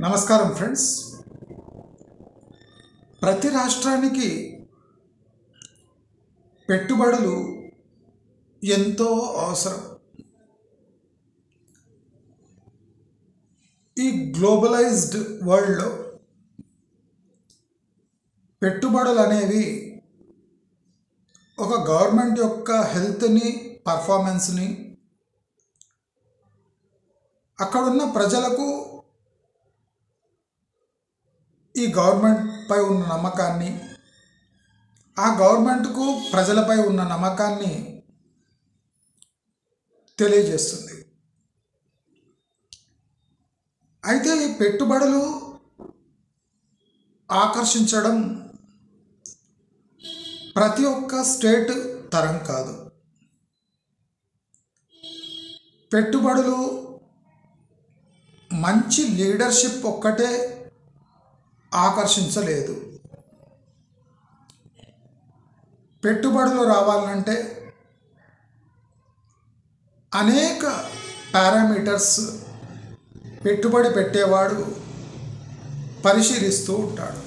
నమస్కారం ఫ్రెండ్స్. ప్రతి రాష్ట్రానికి పెట్టుబడులు ఎంతో అవసరం. ఈ గ్లోబలైజ్డ్ వరల్డ్లో పెట్టుబడులు అనేవి ఒక గవర్నమెంట్ యొక్క హెల్త్ని, పర్ఫార్మెన్స్ని, అక్కడున్న ప్రజలకు ఈ గవర్నమెంట్పై ఉన్న నమ్మకాన్ని, ఆ గవర్నమెంట్కు ప్రజలపై ఉన్న నమ్మకాన్ని తెలియజేస్తుంది. అయితే ఈ పెట్టుబడులు ఆకర్షించడం ప్రతి ఒక్క స్టేట్ తరం కాదు. పెట్టుబడులు మంచి లీడర్షిప్ ఒక్కటే ఆకర్షించలేదు. పెట్టుబడులు రావాలంటే అనేక పారామీటర్స్ పెట్టుబడి పెట్టేవాడు పరిశీలిస్తూ ఉంటాడు.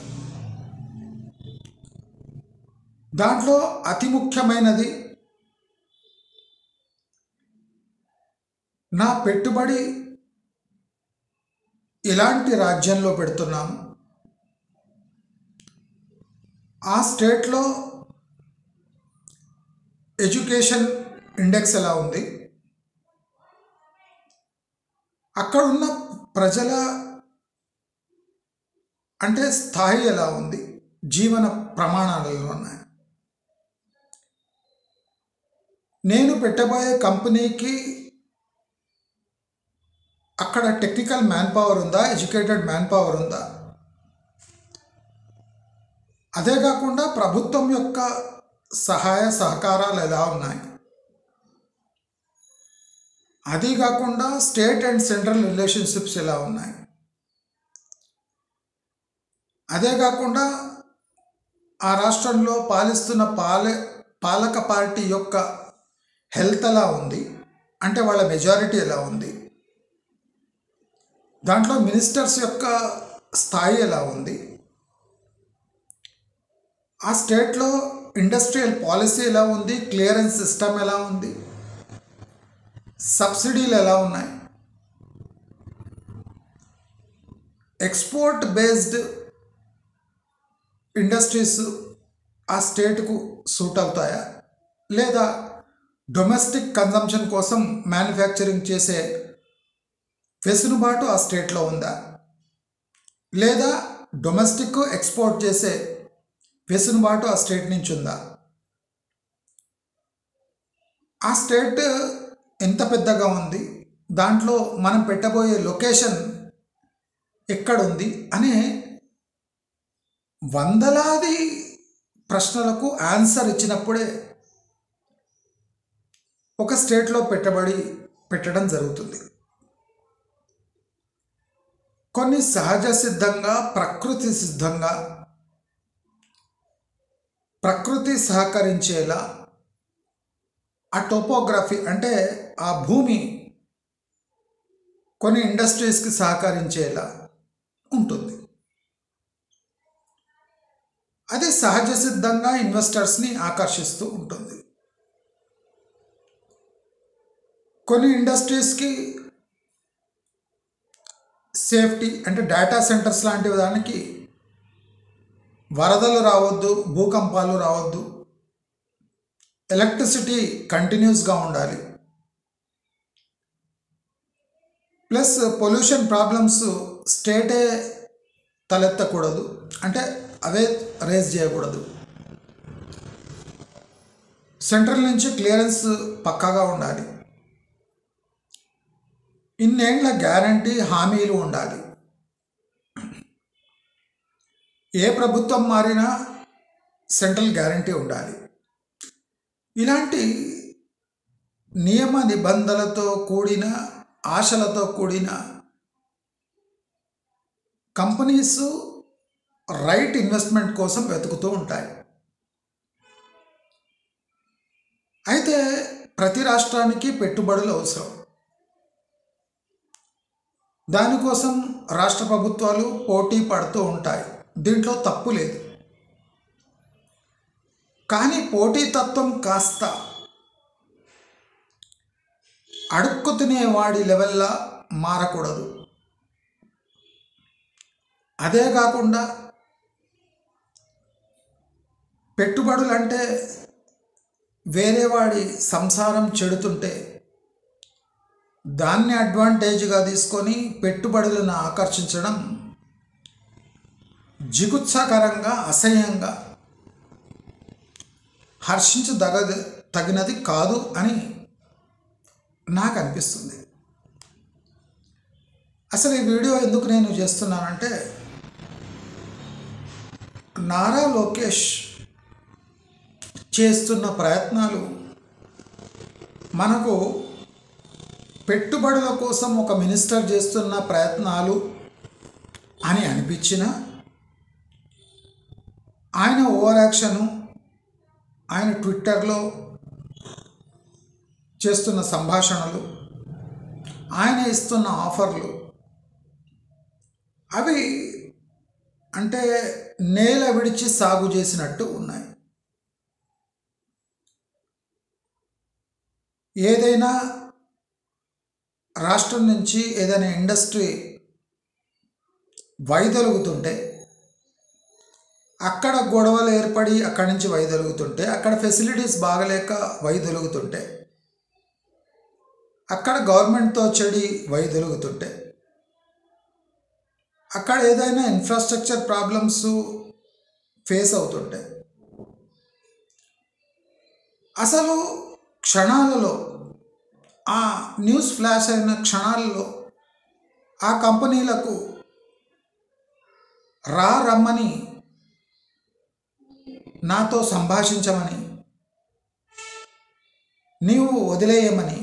దాంట్లో అతి ముఖ్యమైనది నా పెట్టుబడి ఎలాంటి రాజ్యంలో పెడుతున్నాను, ఆ స్టేట్లో ఎడ్యుకేషన్ ఇండెక్స్ ఎలా ఉంది, అక్కడున్న ప్రజల స్థాయి ఎలా ఉంది, జీవన ప్రమాణాలు ఎలా ఉన్నాయి, నేను పెట్టబోయే కంపెనీకి అక్కడ టెక్నికల్ మ్యాన్ పవర్ ఉందా, ఎడ్యుకేటెడ్ మ్యాన్ పవర్ ఉందా, అదే కాకుండా ప్రభుత్వం యొక్క సహాయ సహకారాలు ఎలా ఉన్నాయి, అది కాకుండా స్టేట్ అండ్ సెంట్రల్ రిలేషన్షిప్స్ ఎలా ఉన్నాయి, అదే కాకుండా ఆ రాష్ట్రంలో పాలిస్తున్న పాలక పార్టీ యొక్క హెల్త్ ఎలా ఉంది, అంటే వాళ్ళ మెజారిటీ ఎలా ఉంది, దాంట్లో మినిస్టర్స్ యొక్క స్థాయి ఎలా ఉంది, ఆ స్టేట్లో ఇండస్ట్రియల్ పాలసీ ఎలా ఉంది, క్లియరెన్స్ సిస్టమ్ ఎలా ఉంది, సబ్సిడీలు ఎలా ఉన్నాయి, ఎక్స్పోర్ట్ బేస్డ్ ఇండస్ట్రీస్ ఆ స్టేట్కు సూట్ అవుతాయా, లేదా డొమెస్టిక్ కన్జంప్షన్ కోసం మ్యానుఫ్యాక్చరింగ్ చేసే వెసులుబాటు ఆ స్టేట్లో ఉందా, లేదా డొమెస్టిక్ ఎక్స్పోర్ట్ చేసే వెసులుబాటు ఆ స్టేట్ నుంచి ఉందా, ఆ స్టేట్ ఎంత పెద్దగా ఉంది, దాంట్లో మనం పెట్టబోయే లొకేషన్ ఎక్కడుంది అనే వందలాది ప్రశ్నలకు ఆన్సర్ ఇచ్చినప్పుడే ఒక స్టేట్లో పెట్టుబడి పెట్టడం జరుగుతుంది. కొన్ని సహజ సిద్ధంగా, ప్రకృతి సిద్ధంగా, ప్రకృతి సహకరించేలా, ఆ టోపోగ్రఫీ అంటే ఆ భూమి కొన్ని ఇండస్ట్రీస్కి సహకరించేలా ఉంటుంది. అది సహజ సిద్ధంగా ఇన్వెస్టర్స్ని ఆకర్షిస్తూ ఉంటుంది. కొన్ని ఇండస్ట్రీస్కి సేఫ్టీ అంటే డేటా సెంటర్స్ లాంటి దానికి వరదలు రావద్దు, భూకంపాలు రావద్దు, ఎలక్ట్రిసిటీ కంటిన్యూస్గా ఉండాలి, ప్లస్ పొల్యూషన్ ప్రాబ్లమ్స్ స్టేటే తలెత్తకూడదు, అంటే అవే రేజ్ చేయకూడదు, సెంట్రల్ నుంచి క్లియరెన్స్ పక్కాగా ఉండాలి, ఇన్నేళ్ల గ్యారంటీ హామీలు ఉండాలి, ఏ ప్రభుత్వం మారినా సెంట్రల్ గ్యారంటీ ఉండాలి. ఇలాంటి నియమ నిబంధనలతో కూడిన, ఆశలతో కూడిన కంపెనీస్ రైట్ ఇన్వెస్ట్మెంట్ కోసం వెతుకుతూ ఉంటాయి. అయితే ప్రతి రాష్ట్రానికి పెట్టుబడులు అవసరం. దానికోసం రాష్ట్ర ప్రభుత్వాలు పోటీ పడుతూ ఉంటాయి, దీంట్లో తప్పు లేదు. కానీ పోటీతత్వం కాస్త అడుక్కు తినేవాడి లెవెల్లా మారకూడదు. అదే కాకుండా పెట్టుబడులంటే వేరే వాడి సంసారం చెడుతుంటే దాన్ని అడ్వాంటేజ్గా తీసుకొని పెట్టుబడులను ఆకర్షించడం జిగుత్సాకరంగా, అసహ్యంగా, తగినది కాదు అని నాకు అనిపిస్తుంది. అసలు ఈ వీడియో ఎందుకు నేను చేస్తున్నానంటే, నారా లోకేష్ చేస్తున్న ప్రయత్నాలు మనకు పెట్టుబడుల కోసం ఒక మినిస్టర్ చేస్తున్న ప్రయత్నాలు అని అనిపించిన, ఆయన ఓవర్ యాక్షను, ఆయన ట్విట్టర్లో చేస్తున్న సంభాషణలు, ఆయన ఇస్తున్న ఆఫర్లు, అవి అంటే నేల విడిచి సాగు చేసినట్టు ఉన్నాయి. ఏదైనా రాష్ట్రం నుంచి ఏదైనా ఇండస్ట్రీ వైదొలుగుతుంటే, అక్కడ గొడవలు ఏర్పడి అక్కడి నుంచి వైదొలుగుతుంటే, అక్కడ ఫెసిలిటీస్ బాగలేక వైదొలుగుతుంటే, అక్కడ గవర్నమెంట్తో చెడి వైదొలుగుతుంటే, అక్కడ ఏదైనా ఇన్ఫ్రాస్ట్రక్చర్ ప్రాబ్లమ్స్ ఫేస్ అవుతుంటే, అసలు క్షణాలలో, ఆ న్యూస్ ఫ్లాష్ అయిన క్షణాలలో ఆ కంపెనీలకు రమ్మని, నాతో సంభాషించమని, నీవు వదిలేయమని,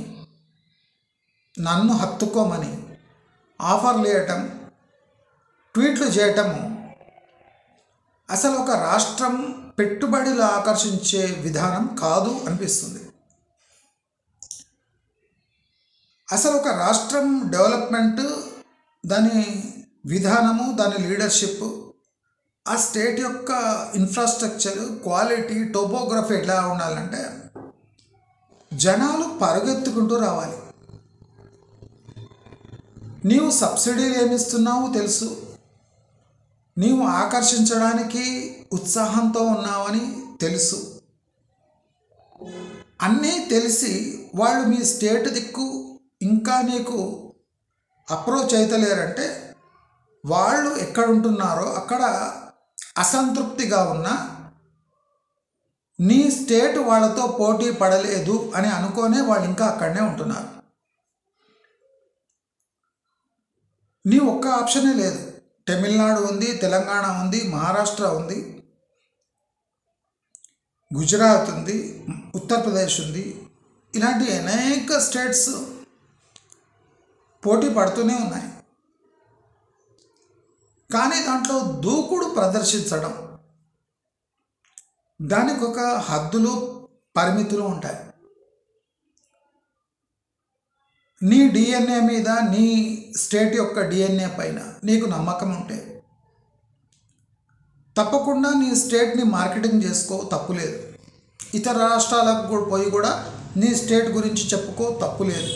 నన్ను హత్తుకోమని ఆఫర్లు వేయటం, ట్వీట్లు చేయటము అసలు ఒక రాష్ట్రం పెట్టుబడులు ఆకర్షించే విధానం కాదు అనిపిస్తుంది. అసలు ఒక రాష్ట్రం డెవలప్మెంట్, దాని విధానము, దాని లీడర్షిప్, ఆ స్టేట్ యొక్క ఇన్ఫ్రాస్ట్రక్చర్, క్వాలిటీ, టోపోగ్రఫీ ఎలా ఉండాలంటే జనాలు పరుగెత్తుకుంటూ రావాలి. నీవు సబ్సిడీలు ఏమిస్తున్నావు తెలుసు, నీవు ఆకర్షించడానికి ఉత్సాహంతో ఉన్నావని తెలుసు. అన్నీ తెలిసి వాళ్ళు మీ స్టేట్ దిక్కు ఇంకా నీకు అప్రోచ్ అవుతలేరంటే, వాళ్ళు ఎక్కడుంటున్నారో అక్కడ అసంతృప్తిగా ఉన్న, నీ స్టేట్ వాళ్ళతో పోటీ పడలేదు అని అనుకోనే వాళ్ళు ఇంకా అక్కడనే ఉంటున్నారు. నీ ఒక్క ఆప్షనే లేదు. తమిళనాడు ఉంది, తెలంగాణ ఉంది, మహారాష్ట్ర ఉంది, గుజరాత్ ఉంది, ఉత్తరప్రదేశ్ ఉంది, ఇలాంటి అనేక స్టేట్స్ పోటీ పడుతూనే ఉన్నాయి. కానీ దాంట్లో దూకుడు ప్రదర్శించడం, దానికి ఒక హద్దులు, పరిమితులు ఉంటాయి. నీ డిఎన్ఏ మీద, నీ స్టేట్ యొక్క డిఎన్ఏ పైన నీకు నమ్మకం ఉంటే తప్పకుండా నీ స్టేట్ని మార్కెటింగ్ చేసుకో, తప్పులేదు. ఇతర రాష్ట్రాలకు పోయి కూడా నీ స్టేట్ గురించి చెప్పుకో, తప్పులేదు.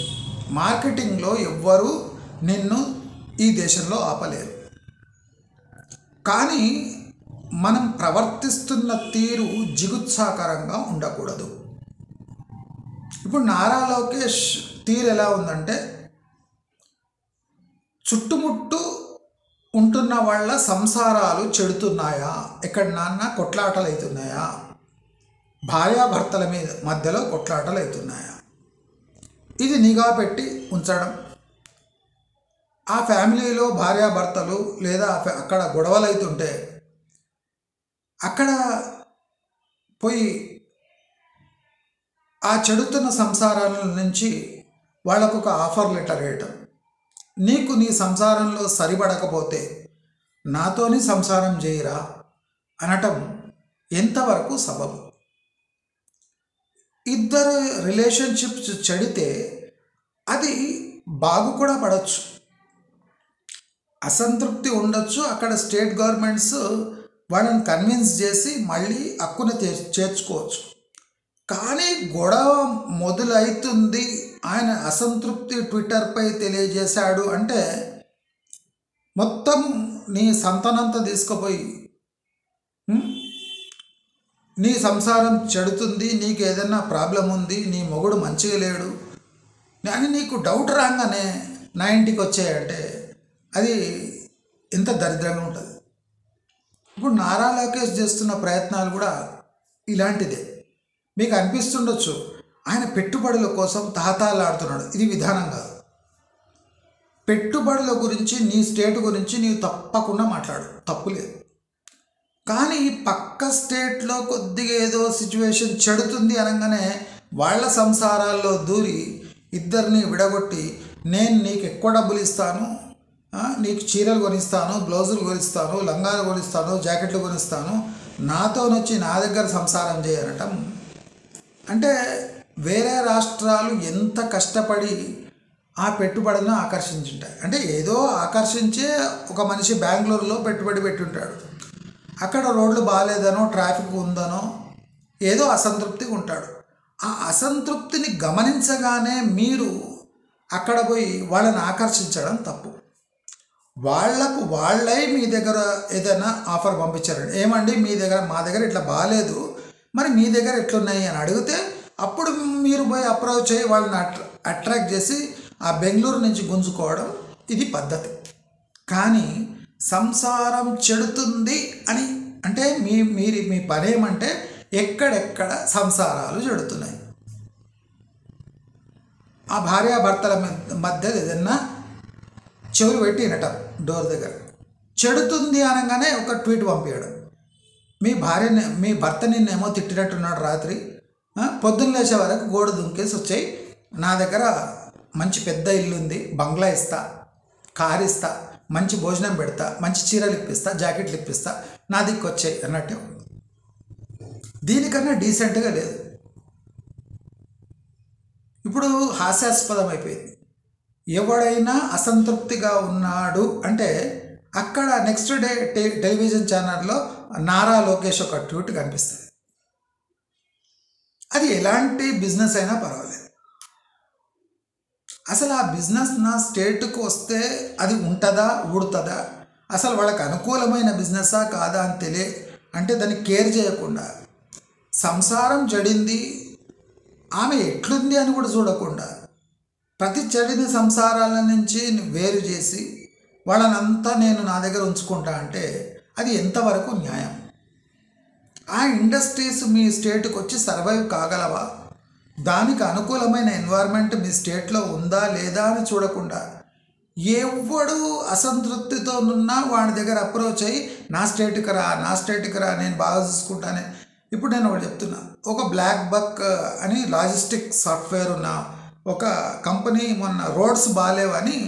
మార్కెటింగ్లో ఎవ్వరూ నిన్ను ఈ దేశంలో ఆపలేరు. కానీ మనం ప్రవర్తిస్తున్న తీరు జిగుత్సాకరంగా ఉండకూడదు. ఇప్పుడు నారా లోకేష్ తీరు ఎలా ఉందంటే, చుట్టుముట్టు ఉంటున్న వాళ్ళ సంసారాలు చెడుతున్నాయా, ఎక్కడ నాన్న కొట్లాటలు అవుతున్నాయా, భార్యాభర్తల మధ్యలో కొట్లాటలు అవుతున్నాయా, ఇది నిఘా పెట్టి ఉంచడం. ఆ ఫ్యామిలీలో భార్యాభర్తలు లేదా అక్కడ గొడవలు అవుతుంటే అక్కడ పోయి ఆ చెడుతున్న సంసారాల నుంచి వాళ్ళకు ఒక ఆఫర్ లెటర్ వేయటం, నీకు నీ సంసారంలో సరిపడకపోతే నాతోని సంసారం చేయరా అనటం ఎంతవరకు సబబు? ఇద్దరు రిలేషన్షిప్స్ చెడితే అది బాగు కూడా పడవచ్చు. అసంతృప్తి ఉండొచ్చు. అక్కడ స్టేట్ గవర్నమెంట్స్ వాళ్ళని కన్విన్స్ చేసి మళ్ళీ హక్కున చేర్చుకోవచ్చు. కానీ గొడవ మొదలవుతుంది, ఆయన అసంతృప్తి ట్విట్టర్పై తెలియజేశాడు అంటే మొత్తం నీ సంతానంతా తీసుకుపోయి నీ సంసారం చెడుతుంది, నీకు ఏదైనా ప్రాబ్లం ఉంది, నీ మొగుడు మంచిగా లేడు అని నీకు డౌట్ రాగానే నా ఇంటికి వచ్చాయంటే అది ఎంత దరిద్రంగా ఉంటుంది. ఇప్పుడు నారా లోకేష్ చేస్తున్న ప్రయత్నాలు కూడా ఇలాంటిదే. మీకు అనిపిస్తుండొచ్చు ఆయన పెట్టుబడుల కోసం తహతహలాడుతున్నాడు. ఇది విధానం కాదు. పెట్టుబడుల గురించి నీ స్టేట్ గురించి నీవు తప్పకుండా మాట్లాడు, తప్పు లేదు. కానీ పక్క స్టేట్లో కొద్దిగా ఏదో సిచ్యువేషన్ చెడుతుంది అనగానే వాళ్ళ సంసారాల్లో దూరి ఇద్దరిని విడగొట్టి నేను నీకు ఎక్కువ డబ్బులు ఇస్తాను, నీకు చీరలు కొనిస్తాను, బ్లౌజులు కొనిస్తాను, లంగాలు కొనిస్తాను, జాకెట్లు కొనిస్తాను, నాతోనొచ్చి నా దగ్గర సంసారం చేయనటం అంటే వేరే రాష్ట్రాలు ఎంత కష్టపడి ఆ పెట్టుబడులను ఆకర్షించుంటాయి. అంటే ఏదో ఆకర్షించే ఒక మనిషి బెంగళూరులో పెట్టుబడి పెట్టుంటాడు, అక్కడ రోడ్లు బాగాలేదనో ట్రాఫిక్ ఉందనో ఏదో అసంతృప్తిగా ఉంటాడు. ఆ అసంతృప్తిని గమనించగానే మీరు అక్కడ పోయి వాళ్ళని ఆకర్షించడం తప్పు. వాళ్లకు వాళ్ళై మీ దగ్గర ఏదైనా ఆఫర్ పంపించారండి, ఏమండి మీ దగ్గర మా దగ్గర ఇట్లా బాగాలేదు, మరి మీ దగ్గర ఎట్లున్నాయి అని అడిగితే అప్పుడు మీరు పోయి అప్రోచ్ అయ్యి వాళ్ళని అట్రాక్ట్ చేసి ఆ బెంగళూరు నుంచి గుంజుకోవడం ఇది పద్ధతి. కానీ సంసారం చెడుతుంది అని అంటే మీ పని ఏమంటే ఎక్కడెక్కడ సంసారాలు చెడుతున్నాయి, ఆ భార్యాభర్తల మధ్య ఏదన్నా చెవులు పెట్టి వినటం డోర్ దగ్గర చెడుతుంది అనగానే ఒక ట్వీట్ పంపించడం, మీ భర్త నిన్నేమో తిట్టినట్టున్నాడు రాత్రి, పొద్దున్న లేచే వరకు గోడ దుంకేసి వచ్చాయి, నా దగ్గర మంచి పెద్ద ఇల్లు ఉంది, బంగ్లా ఇస్తా, కారు ఇస్తా, మంచి భోజనం పెడతా, మంచి చీరలు ఇప్పిస్తా, జాకెట్లు ఇప్పిస్తా, నా దిక్కు వచ్చాయి అన్నట్టే. దీనికన్నా డీసెంట్గా లేదు. ఇప్పుడు హాస్యాస్పదం అయిపోయింది. ఎవడైనా అసంతృప్తిగా ఉన్నాడు అంటే అక్కడ నెక్స్ట్ డే టెలివిజన్ ఛానల్లో నారా లోకేష్ ఒక ట్వీట్ కనిపిస్తుంది. అది ఎలాంటి బిజినెస్ అయినా పర్వాలేదు. అసలు ఆ బిజినెస్ నా స్టేట్కు వస్తే అది ఉంటుందా ఊడుతుందా, అసలు వాళ్ళకి అనుకూలమైన బిజినెస్సా కాదా అని అంటే దాన్ని కేర్ చేయకుండా, సంసారం చెడింది ఆమె ఎట్లుంది అని కూడా చూడకుండా ప్రతి చెడిన సంసారాల నుంచి వేరు చేసి వాళ్ళనంతా నేను నా దగ్గర ఉంచుకుంటా అంటే అది ఎంతవరకు న్యాయం? ఆ ఇండస్ట్రీస్ మీ స్టేట్కి వచ్చి సర్వైవ్ కాగలవా? దానికి అనుకూలమైన ఎన్వైర్న్మెంట్ మీ స్టేట్లో ఉందా లేదా అని చూడకుండా ఎవడు అసంతృప్తితోనున్నా వాడి దగ్గర అప్రోచ్ అయ్యి నా స్టేట్కి రా నేను బాగా చూసుకుంటానే. ఇప్పుడు నేను ఒకటి చెప్తున్నా, ఒక బ్లాక్ బక్ అని లాజిస్టిక్ సాఫ్ట్వేర్ ఉన్న ఒక కంపెనీ మొన్న రోడ్స్ బాగాలేవని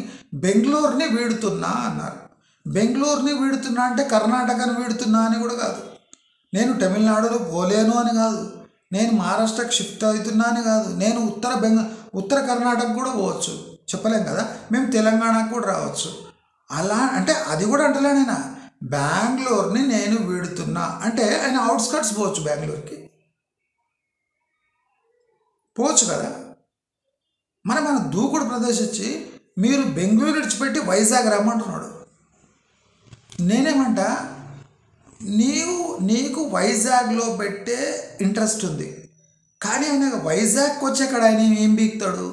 బెంగళూరుని వీడుతున్నా అన్నారు. బెంగళూరుని వీడుతున్నా అంటే కర్ణాటకని వీడుతున్నా అని కూడా కాదు, నేను తమిళనాడులో పోలేను అని కాదు, నేను మహారాష్ట్రకి షిఫ్ట్ అవుతున్నా అని కాదు, నేను ఉత్తర కర్ణాటక కూడా పోవచ్చు, చెప్పలేం కదా, మేము తెలంగాణకు కూడా రావచ్చు. అలా అంటే అది కూడా అంటలేనైనా బెంగళూరుని నేను వీడుతున్నా అంటే ఆయన అవుట్స్కట్స్ పోవచ్చు, బెంగళూరుకి పోవచ్చు కదా. మన దూకుడు ప్రదర్శించి మీరు బెంగళూరు విడిచిపెట్టి వైజాగ్ రమ్మంటున్నాడు. నేనేమంటా, నీకు వైజాగ్లో పెట్టే ఇంట్రెస్ట్ ఉంది, కానీ ఆయన వైజాగ్కి వచ్చేక్కడ ఆయన ఏం బీక్తాడు?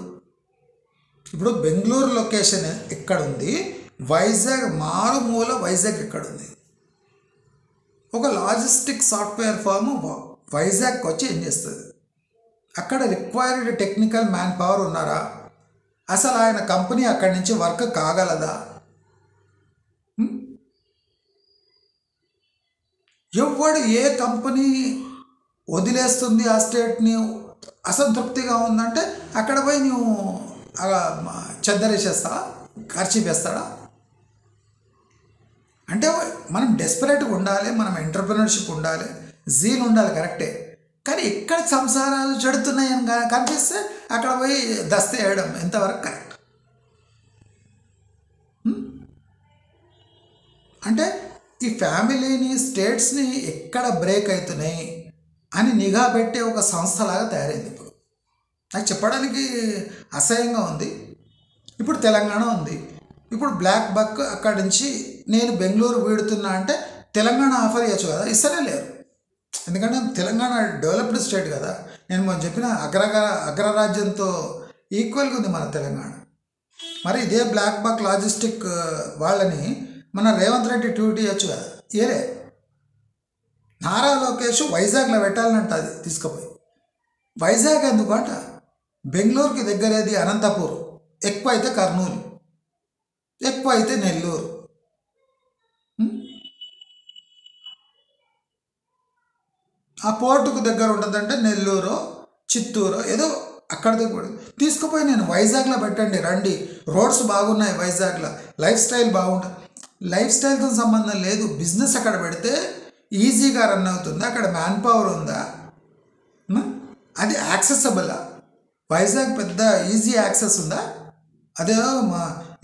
ఇప్పుడు బెంగళూరు లొకేషన్ ఎక్కడుంది, వైజాగ్ మారుమూల వైజాగ్ ఎక్కడుంది? ఒక లాజిస్టిక్ సాఫ్ట్వేర్ ఫామ్ వైజాగ్కి వచ్చి ఏం చేస్తుంది? అక్కడ రిక్వైర్డ్ టెక్నికల్ మ్యాన్ పవర్ ఉన్నారా? అసలు ఆయన కంపెనీ అక్కడి నుంచి వర్క్ కాగలదా? ఎవడు ఏ కంపెనీ వదిలేస్తుంది ఆ స్టేట్ని అసంతృప్తిగా ఉందంటే అక్కడ పోయి నువ్వు చెద్దరేసేస్తాడా, ఖర్చు వేస్తాడా? అంటే మనం డెస్పరేట్గా ఉండాలి, మనం ఎంటర్ప్రినర్షిప్ ఉండాలి, జీల్ ఉండాలి, కరెక్టే. కానీ ఎక్కడ సంసారాలు చెడుతున్నాయని కనిపిస్తే అక్కడ పోయి దస్తు వేయడం ఎంతవరకు కరెక్ట్? అంటే ఈ ఫ్యామిలీని స్టేట్స్ని ఎక్కడ బ్రేక్ అవుతున్నాయి అని నిఘా పెట్టే ఒక సంస్థలాగా తయారైంది. ఇప్పుడు నాకు చెప్పడానికి అసహ్యంగా ఉంది. ఇప్పుడు తెలంగాణ ఉంది. ఇప్పుడు బ్లాక్ బక్ అక్కడి నుంచి నేను బెంగళూరు వీడుతున్నా అంటే తెలంగాణ ఆఫర్ చేయొచ్చు కదా, ఇస్తనే లేరు. ఎందుకంటే తెలంగాణ డెవలప్డ్ స్టేట్ కదా. నేను మనం చెప్పిన అగ్రరాజ్యంతో ఈక్వల్గా ఉంది మన తెలంగాణ. మరి ఇదే బ్లాక్ బక్ లాజిస్టిక్ వాళ్ళని మన రేవంత్ రెడ్డి ట్వీట్ చేయొచ్చు కదా, ఏలే. నారా లోకేష్ వైజాగ్లో పెట్టాలంట, అది తీసుకుపోయి. వైజాగ్ ఎందుకంట, బెంగళూరుకి దగ్గరేది అనంతపూర్, ఎక్కువ అయితే కర్నూలు, ఎక్కువ అయితే నెల్లూరు. ఆ పోర్టుకు దగ్గర ఉంటుందంటే నెల్లూరు, చిత్తూరు, ఏదో అక్కడ దగ్గర తీసుకుపోయి నేను వైజాగ్లో పెట్టండి, రండి, రోడ్స్ బాగున్నాయి వైజాగ్లో, లైఫ్ స్టైల్ బాగుంటుంది. లైఫ్ స్టైల్తో సంబంధం లేదు. బిజినెస్ అక్కడ పెడితే ఈజీగా రన్ అవుతుందా, అక్కడ మ్యాన్ పవర్ ఉందా, అది యాక్సెసబులా? వైజాగ్ పెద్ద ఈజీ యాక్సెస్ ఉందా? అదే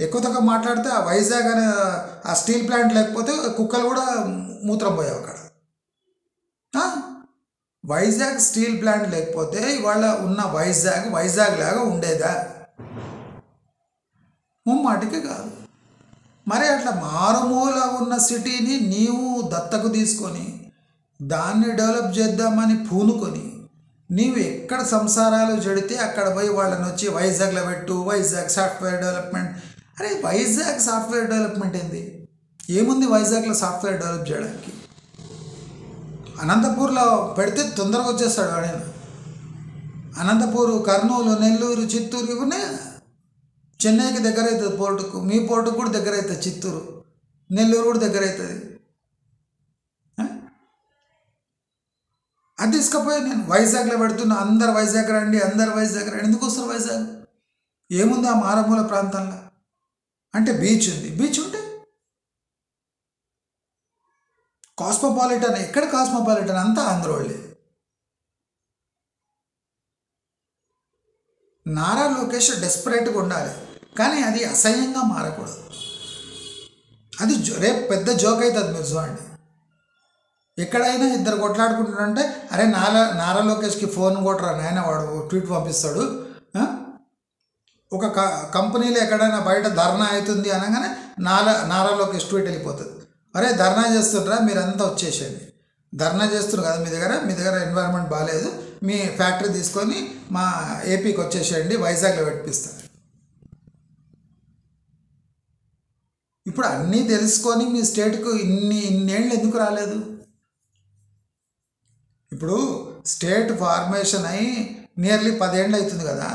ఎక్కువ తక్కువ మాట్లాడితే ఆ వైజాగ్ అనే ఆ స్టీల్ ప్లాంట్ లేకపోతే కుక్కలు కూడా మూత్రం పోయావు అక్కడ. వైజాగ్ స్టీల్ ప్లాంట్ లేకపోతే ఇవాళ ఉన్న వైజాగ్ లాగా ఉండేదా? ముమ్మాటికి కాదు. మరి అట్లా మారుమూల ఉన్న సిటీని నీవు దత్తకు తీసుకొని దాన్ని డెవలప్ చేద్దామని పూనుకొని నీవు ఎక్కడ సంసారాలు జడితే అక్కడ పోయి వాళ్ళని వచ్చి వైజాగ్లో పెట్టు, వైజాగ్ సాఫ్ట్వేర్ డెవలప్మెంట్. అరే వైజాగ్ సాఫ్ట్వేర్ డెవలప్మెంట్ ఏంది? ఏముంది వైజాగ్లో సాఫ్ట్వేర్ డెవలప్ చేయడానికి? అనంతపూర్లో పెడితే తొందరగా వచ్చేస్తాడు వాడైనా. అనంతపూరు, కర్నూలు, నెల్లూరు, చిత్తూరు ఇవన్నీ చెన్నైకి దగ్గర అవుతుంది పోర్టుకు. మీ పోర్టుకు కూడా దగ్గర అవుతుంది చిత్తూరు, నెల్లూరు కూడా దగ్గర అవుతుంది. అది తీసుకుపోయి నేను వైజాగ్లో పెడుతున్నా, అందరు వైజాగ్ రండి, అందరు వైజాగ్ రండి. ఎందుకు వస్తారు వైజాగ్? ఏముంది ఆ మారుమూల ప్రాంతంలో? అంటే బీచ్ ఉంది. బీచ్ ఉంటే కాస్మోపాలిటన్, ఎక్కడ కాస్మోపాలిటన్? అంతా ఆంధ్ర వాళ్ళే. నారా లోకేష్ డెస్పరేట్గా ఉండాలి, కానీ అది అసహ్యంగా మారకూడదు. అది రేపు పెద్ద జోక్ అవుతుంది. మీరు చూడండి, ఎక్కడైనా ఇద్దరు కొట్లాడుకుంటారంటే అరే నారా లోకేష్కి ఫోన్ కొట్టరా నాయన, వాడు ట్వీట్ పంపిస్తాడు. ఒక కంపెనీలో ఎక్కడైనా బయట ధర్నా అవుతుంది అనగానే నారా లోకేష్ ట్వీట్ వెళ్ళిపోతుంది. అరే ధర్నా చేస్తుండ్రా, మీరంతా వచ్చేసేయండి. ధర్నా చేస్తున్నారు కదా, మీ దగ్గర ఎన్వైరన్మెంట్ బాగాలేదు, మీ ఫ్యాక్టరీ తీసుకొని మా ఏపీకి వచ్చేసేయండి, వైజాగ్లో పెట్టిస్తారు. ఇప్పుడు అన్నీ తెలుసుకొని మీ స్టేట్కు ఇన్నేళ్ళు ఎందుకు రాలేదు? ఇప్పుడు స్టేట్ ఫార్మేషన్ అయి నియర్లీ 10 ఏళ్ళు అవుతుంది కదా.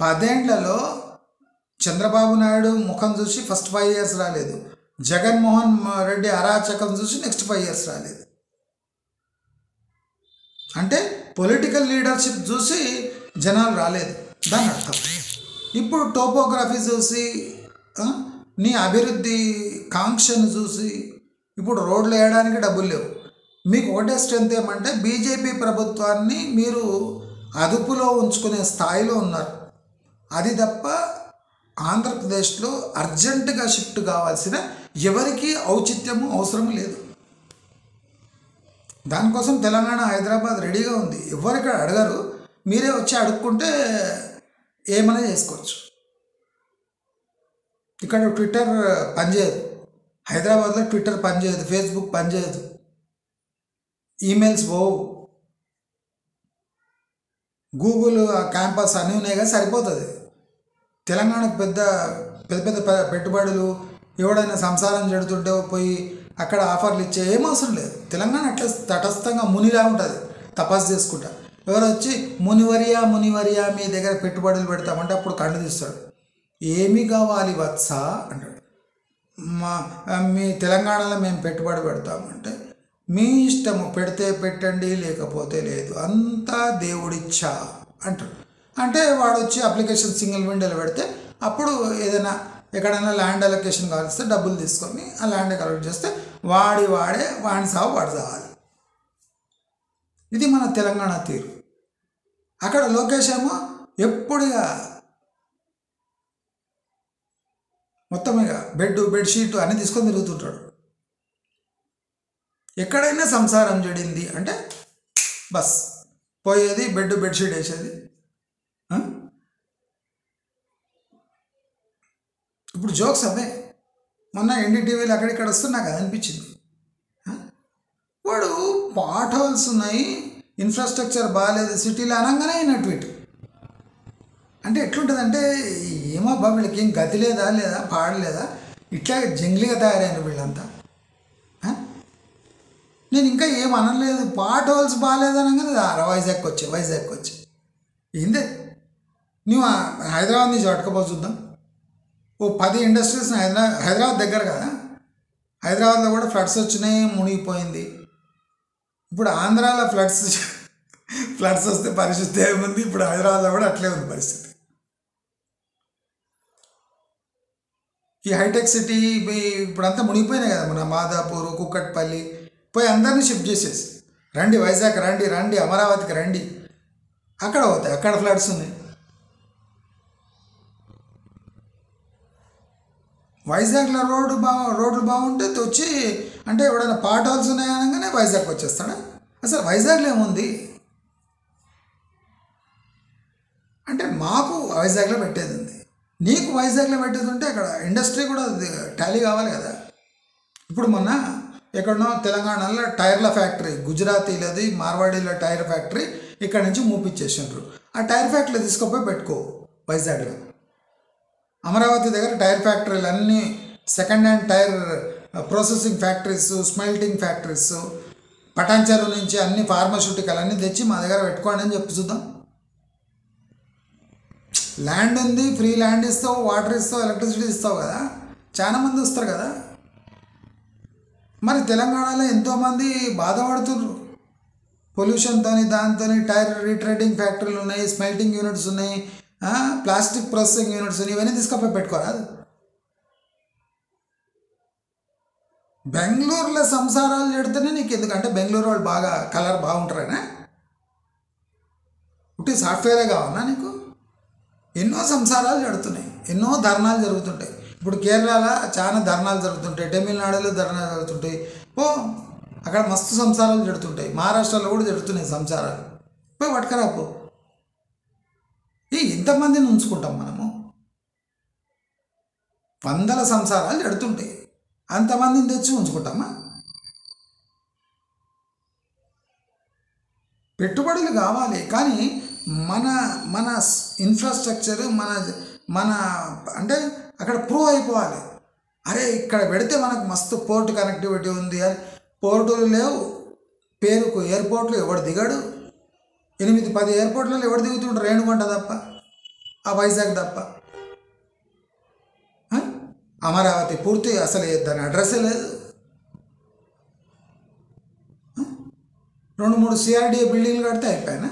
10 ఏళ్లలో చంద్రబాబు నాయుడు ముఖం చూసి ఫస్ట్ 5 ఇయర్స్ రాలేదు, జగన్మోహన్ రెడ్డి అరాచకం చూసి నెక్స్ట్ 5 ఇయర్స్ రాలేదు. అంటే పొలిటికల్ లీడర్షిప్ చూసి జనాలు రాలేదు దాని అర్థం. ఇప్పుడు టోపోగ్రఫీ చూసి, నీ అభివృద్ధి కాంక్షను చూసి ఇప్పుడు రోడ్లు వేయడానికి డబ్బులు లేవు. మీకు ఒకటే స్ట్రెంత్ ఏమంటే బీజేపీ ప్రభుత్వాన్ని మీరు అదుపులో ఉంచుకునే స్థాయిలో ఉన్నారు. అది తప్ప ఆంధ్రప్రదేశ్లో అర్జెంటుగా షిఫ్ట్ కావాల్సిన ఎవరికీ ఔచిత్యము అవసరం లేదు. దానికోసం తెలంగాణ, హైదరాబాద్ రెడీగా ఉంది. ఎవరు ఇక్కడ అడగరు, మీరే వచ్చి అడుక్కుంటే ఏమైనా చేసుకోవచ్చు. ఇక్కడ ట్విట్టర్ పనిచేయదు, హైదరాబాద్లో ట్విట్టర్ పనిచేయదు, ఫేస్బుక్ పనిచేయదు, ఈమెయిల్స్ పోవు, గూగుల్ క్యాంపస్ అన్నీ ఉన్నాయిగా, సరిపోతుంది. తెలంగాణకు పెద్ద పెద్ద పెట్టుబడులు, ఎవడైనా సంసారం జడుతుంటే పోయి అక్కడ ఆఫర్లు ఇచ్చే ఏం అవసరం లేదు. తెలంగాణ అట్లా తటస్థంగా మునిలా ఉంటుంది, తపస్సు చేసుకుంటా. ఎవరు వచ్చి మునివర్యా మీ దగ్గర పెట్టుబడులు పెడతామంటే అప్పుడు కళ్ళు తీస్తాడు. ఏమి కావాలి వత్సా అంటాడు. మీ తెలంగాణలో మేము పెట్టుబడి పెడతామంటే మీ ఇష్టము, పెడితే పెట్టండి లేకపోతే లేదు, అంతా దేవుడిచ్చా అంటాడు. అంటే వాడు వచ్చి అప్లికేషన్ సింగిల్ విండోలో పెడితే అప్పుడు ఏదైనా ఎక్కడైనా ల్యాండ్ అలొకేషన్ కావాల్స్తే డబ్బులు తీసుకొని ఆ ల్యాండ్ కలెక్ట్ చేస్తే వాడి సాగు వాడు సావాలి. ఇది మన తెలంగాణ తీరు. అక్కడ లోకేష్ ఏమో ఎప్పుడుగా మొత్తం ఇక బెడ్షీట్ అన్నీ తీసుకొని తిరుగుతుంటాడు. ఎక్కడైనా సంసారం చెడింది అంటే బస్ పోయేది బెడ్షీట్ వేసేది. ఇప్పుడు జోక్స్ అవే. మొన్న ఎన్డీటీవీలో అక్కడిక్కడ వస్తే నాకు అది అనిపించింది. వాడు పాట్ హోల్స్ ఉన్నాయి, ఇన్ఫ్రాస్ట్రక్చర్ బాగాలేదు సిటీలో అనగానే అయిన ట్వీట్. అంటే ఎట్లుంటుందంటే ఏమో బా వీళ్ళకి ఏం గతి లేదా పాడలేదా, ఇట్లా జంగ్లీగా తయారైన వీళ్ళంతా. నేను ఇంకా ఏం అనలేదు, పాట్ హోల్స్ బాగాలేదనగానే వైజాగ్కి వచ్చి ఏందే నువ్వు హైదరాబాద్ నుంచి పట్టుకపో చూద్దాం. ఓ 10 ఇండస్ట్రీస్ని హైదరాబాద్ దగ్గర కదా, హైదరాబాద్లో కూడా ఫ్లడ్స్ వచ్చినాయి, మునిగిపోయింది. ఇప్పుడు ఆంధ్రాలో ఫ్లడ్స్ వస్తే పరిస్థితి ఏముంది, ఇప్పుడు హైదరాబాద్లో కూడా అట్లే ఉంది పరిస్థితి. ఈ హైటెక్ సిటీ ఇప్పుడంతా మునిగిపోయినాయి కదా, మన మాదాపూర్, కుక్కట్పల్లి పోయి అందరినీ షిఫ్ట్ చేసేసి రండి వైజాగ్ రండి అమరావతికి రండి, అక్కడ పోతాయి, అక్కడ ఫ్లడ్స్ ఉన్నాయి. వైజాగ్లో రోడ్లు బాగుంటే వచ్చి అంటే ఎవడైనా పాట్ హోల్స్ ఉన్నాయనగానే వైజాగ్ వచ్చేస్తాడా? అసలు వైజాగ్లో ఏముంది అంటే మాకు వైజాగ్లో పెట్టేది ఉంది, నీకు వైజాగ్లో పెట్టేది ఉంటే అక్కడ ఇండస్ట్రీ కూడా టాలీ కావాలి కదా. ఇప్పుడు మొన్న ఎక్కడనో తెలంగాణలో టైర్ల ఫ్యాక్టరీ, గుజరాతీలది మార్వాడీలో టైర్ ఫ్యాక్టరీ ఇక్కడ నుంచి మూపిచ్చేసిండ్రు. ఆ టైర్ ఫ్యాక్టరీ తీసుకుపోయి పెట్టుకో వైజాగ్లో. అమరావతి దగ్గర టైర్ ఫ్యాక్టరీలు అన్నీ second hand tyre processing factories, smelting factories, Patancheru నుంచి అన్ని ఫార్మాస్యూటికల్ అన్నీ తెచ్చి మా దగ్గర పెట్టుకోండి అని చెప్పి చూద్దాం. ల్యాండ్ ఉంది, ఫ్రీ ల్యాండ్ ఇస్తావు, వాటర్ ఇస్తావు, ఎలక్ట్రిసిటీ ఇస్తావు కదా, చాలామంది వస్తారు కదా. మరి తెలంగాణలో ఎంతోమంది బాధపడుతున్నారు పొల్యూషన్తో, దాంతో. టైర్ రీట్రేడింగ్ ఫ్యాక్టరీలు ఉన్నాయి, స్మెల్టింగ్ యూనిట్స్ ఉన్నాయి, ప్లాస్టిక్ ప్రాసెసింగ్ యూనిట్స్ ఉన్నాయి, ఇవన్నీ తీసుకపోయి పెట్టుకోరాదు. బెంగళూరులో సంసారాలు చెడితేనే నీకు ఎందుకంటే బెంగళూరు వాళ్ళు బాగా కలర్ బాగుంటారనే ఒకటి సాఫ్ట్వేరే కావాలా నీకు? ఎన్నో సంసారాలు జరుగుతున్నాయి, ఎన్నో ధర్నాలు జరుగుతుంటాయి. ఇప్పుడు కేరళలో చాలా ధర్నాలు జరుగుతుంటాయి, తమిళనాడులో ధర్నాలు జరుగుతుంటాయి. అక్కడ మస్తు సంసారాలు జరుగుతుంటాయి, మహారాష్ట్రలో కూడా జరుగుతున్నాయి సంసారాలు. పోయి పట్టుకరా పో. ఎంతమందిని ఉంచుకుంటాం మనము? 100 సంసారాలు జరుగుతుంటాయి, అంతమందిని తెచ్చి ఉంచుకుంటామా? పెట్టుబడులు కావాలి కానీ మన ఇన్ఫ్రాస్ట్రక్చర్ మన అంటే అక్కడ ప్రూవ్ అయిపోవాలి. అరే ఇక్కడ పెడితే మనకు మస్తు పోర్టు కనెక్టివిటీ ఉంది అని. పోర్టులు లేవు, పేరుకు ఎయిర్పోర్ట్లు ఎవడు దిగాడు. 8-10 ఎయిర్పోర్ట్లలో ఎవడు దిగుతుంటారు? రేణుగుంట తప్ప, ఆ వైజాగ్ తప్ప. అమరావతి పూర్తి అసలు దాని అడ్రస్సే లేదు. 2-3 CRDA బిల్డింగ్లు కడితే అయిపోయినా.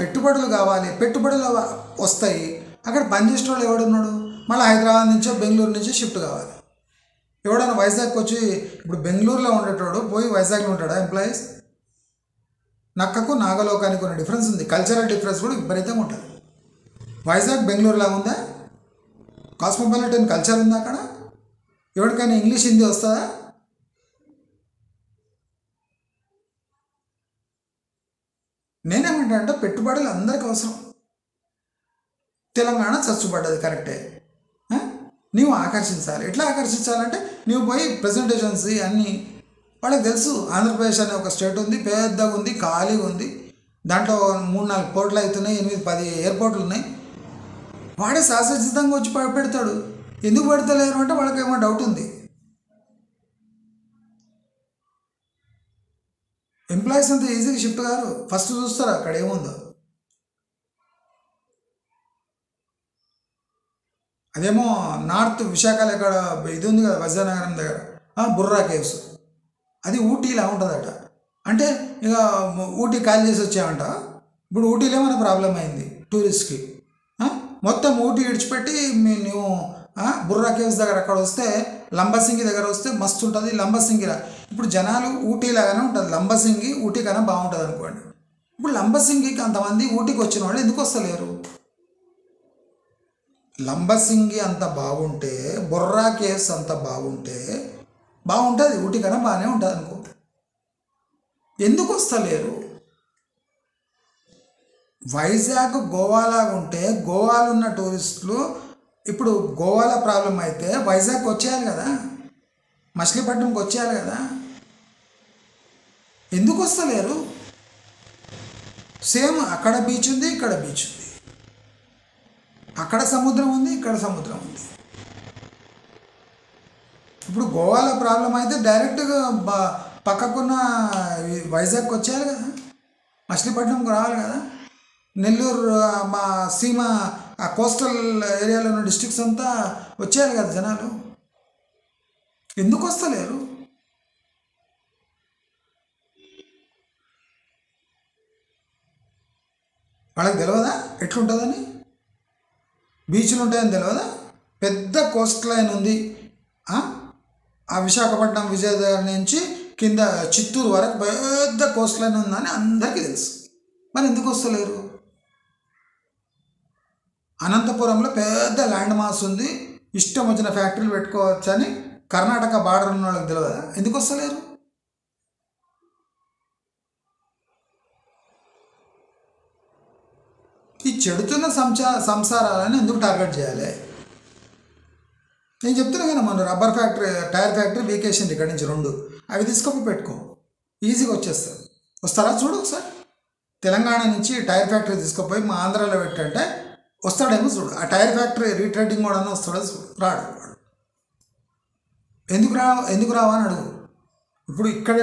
పెట్టుబడులు కావాలి, పెట్టుబడులు వస్తాయి. అక్కడ పనిచేసే వాళ్ళు ఎవడున్నాడు? మళ్ళీ హైదరాబాద్ నుంచో బెంగళూరు నుంచో షిఫ్ట్ కావాలి. ఎవడన్నా వైజాగ్కి వచ్చి ఇప్పుడు బెంగళూరులో ఉండేటోడు పోయి వైజాగ్లో ఉంటాడా? ఎంప్లాయీస్ నక్కకు నాగలోకానికి ఉన్న డిఫరెన్స్ ఉంది, కల్చరల్ డిఫరెన్స్ కూడా విపరీతంగా ఉంటుంది. వైజాగ్ బెంగళూరులా ఉందా? కాస్మోపాలిటన్ కల్చర్ ఉందా అక్కడ? ఎవరికైనా ఇంగ్లీష్ హిందీ వస్తుందా? నేనేమంటా అంటే పెట్టుబడులు అందరికీ అవసరం. తెలంగాణ చచ్చుపడ్డది కరెక్టే, నీవు ఆకర్షించాలి. ఎట్లా ఆకర్షించాలంటే నువ్వు పోయి ప్రజెంటేషన్స్ అన్నీ వాళ్ళకి తెలుసు. ఆంధ్రప్రదేశ్ అనే ఒక స్టేట్ ఉంది, పెద్దగా ఉంది, ఖాళీగా ఉంది, దాంట్లో 3-4 పోర్ట్లు అవుతున్నాయి, 8-10 ఎయిర్పోర్ట్లు ఉన్నాయి. వాడే శాశ్వతంగా వచ్చి పెడతాడు. ఎందుకు పెడతలేరు అంటే వాళ్ళకేమో డౌట్ ఉంది. ఎంప్లాయీస్ అంతా ఈజీగా షిఫ్ట్ గారు, ఫస్ట్ చూస్తారు అక్కడ ఏముందో. అదేమో నార్త్ విశాఖలో ఇక్కడ ఇది ఉంది కదా, వజ్రనగరం దగ్గర బుర్రా కేవ్స్, అది ఊటీలా ఉంటుందట. అంటే ఇక ఊటీ ఖాళీ చేసి వచ్చామంట. ఇప్పుడు ఊటీలో ఏమైనా ప్రాబ్లం అయింది టూరిస్ట్కి, మొత్తం ఊటీ విడిచిపెట్టి నువ్వు బుర్రా కేవ్స్ దగ్గర అక్కడ వస్తే, లంబసింగి దగ్గర వస్తే మస్తు ఉంటుంది. లంబసింగిలా ఇప్పుడు జనాలు ఊటీలాగానే ఉంటుంది, లంబసింగి ఊటీ కన్నా బాగుంటుంది అనుకోండి. ఇప్పుడు లంబసింగికి అంతమంది ఊటీకి వచ్చిన వాళ్ళు ఎందుకు వస్తలేరు? లంబసింగి అంత బాగుంటే, బుర్రా కేవ్స్ అంత బాగుంటే బాగుంటుంది, ఊటీ కన్నా బాగానే ఉంటుంది అనుకో. ఎందుకు వస్తలేరు? వైజాగ్ గోవాలాగా ఉంటే గోవాలో ఉన్న టూరిస్టులు ఇప్పుడు గోవాలో ప్రాబ్లం అయితే వైజాగ్కి వచ్చేయాలి కదా, మచిలీపట్నంకి వచ్చేయాలి కదా. ఎందుకు వస్తలేరు? సేమ్ అక్కడ బీచ్ ఉంది, ఇక్కడ బీచ్ ఉంది, అక్కడ సముద్రం ఉంది, ఇక్కడ సముద్రం ఉంది. ఇప్పుడు గోవాలో ప్రాబ్లం అయితే డైరెక్ట్గా పక్కకున్న వైజాగ్కి వచ్చేయాలి కదా, మచిలీపట్నంకి రావాలి కదా. నెల్లూరు మా సీమ ఆ కోస్టల్ ఏరియాలో ఉన్న డిస్ట్రిక్ట్స్ అంతా వచ్చేయాలి కదా జనాలు. ఎందుకు వస్తలేరు? వాళ్ళకి తెలియదా ఎట్లుంటుందని? బీచ్లు ఉంటాయని తెలియదా? పెద్ద కోస్ట్ లైన్ ఉంది, ఆ విశాఖపట్నం విజయనగరం నుంచి కింద చిత్తూరు వరకు పెద్ద కోస్ట్ లైన్ ఉందని అందరికీ తెలుసు. మరి ఎందుకు వస్తలేరు? అనంతపురంలో పెద్ద ల్యాండ్ మాస్ ఉంది, ఇష్టం వచ్చిన ఫ్యాక్టరీలు పెట్టుకోవచ్చు అని కర్ణాటక బార్డర్ ఉన్న వాళ్ళకి తెలియదా? ఎందుకు వస్తలేరు? ఈ చెడుతున్న సంసారాలను ఎందుకు టార్గెట్ చేయాలి? నేను చెప్తున్నా కదా, మన rubber factory, tyre factory vacation ఇక్కడి నుంచి 2 అవి తీసుకొని పెట్టుకో, ఈజీగా వచ్చేస్తారు. వస్తారా చూడు ఒకసారి. తెలంగాణ నుంచి టైర్ ఫ్యాక్టరీ తీసుకుపోయి మా ఆంధ్రాలో పెట్టంటే వస్తాడేమో చూడు. ఆ టైర్ ఫ్యాక్టరీ రీట్రేడింగ్ కూడా వస్తాడో చూడు. రాడు. ఎందుకు రావా అని అడుగు. ఇప్పుడు ఇక్కడ